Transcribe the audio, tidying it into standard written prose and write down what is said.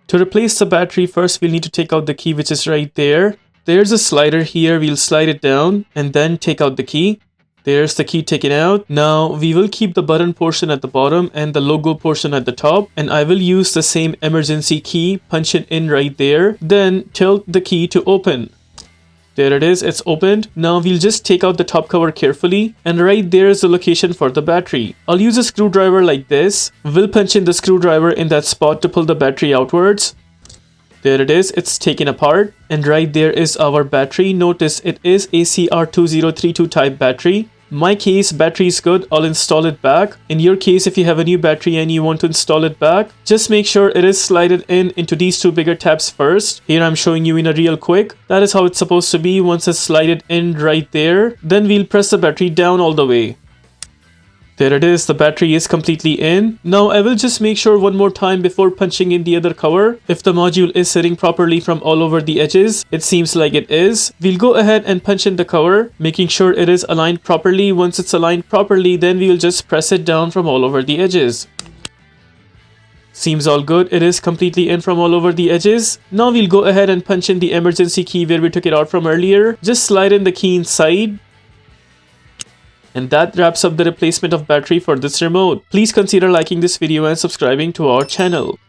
To replace the battery, first we'll need to take out the key, which is right there. There's a slider here, we'll slide it down and then take out the key. There's the key taken out. Now we will keep the button portion at the bottom and the logo portion at the top, and I will use the same emergency key, punch it in right there, then tilt the key to open. There it is, it's opened. Now we'll just take out the top cover carefully, and right there is the location for the battery. I'll use a screwdriver like this. We'll punch in the screwdriver in that spot to pull the battery outwards. There it is, it's taken apart, and right there is our battery. Notice it is a CR2032 type battery. My case, battery is good, I'll install it back. In your case, if you have a new battery and you want to install it back, just make sure it is slided into these two bigger tabs first. Here I'm showing you in a real quick. That is how it's supposed to be. Once it's slided in right there, then we'll press the battery down all the way. There it is, the battery is completely in. Now I will just make sure one more time before punching in the other cover if the module is sitting properly from all over the edges. It seems like it is. We'll go ahead and punch in the cover, making sure it is aligned properly. Once it's aligned properly, then we will just press it down from all over the edges. Seems all good. It is completely in from all over the edges. Now we'll go ahead and punch in the emergency key where we took it out from earlier. Just slide in the key inside. And that wraps up the replacement of battery for this remote. Please consider liking this video and subscribing to our channel.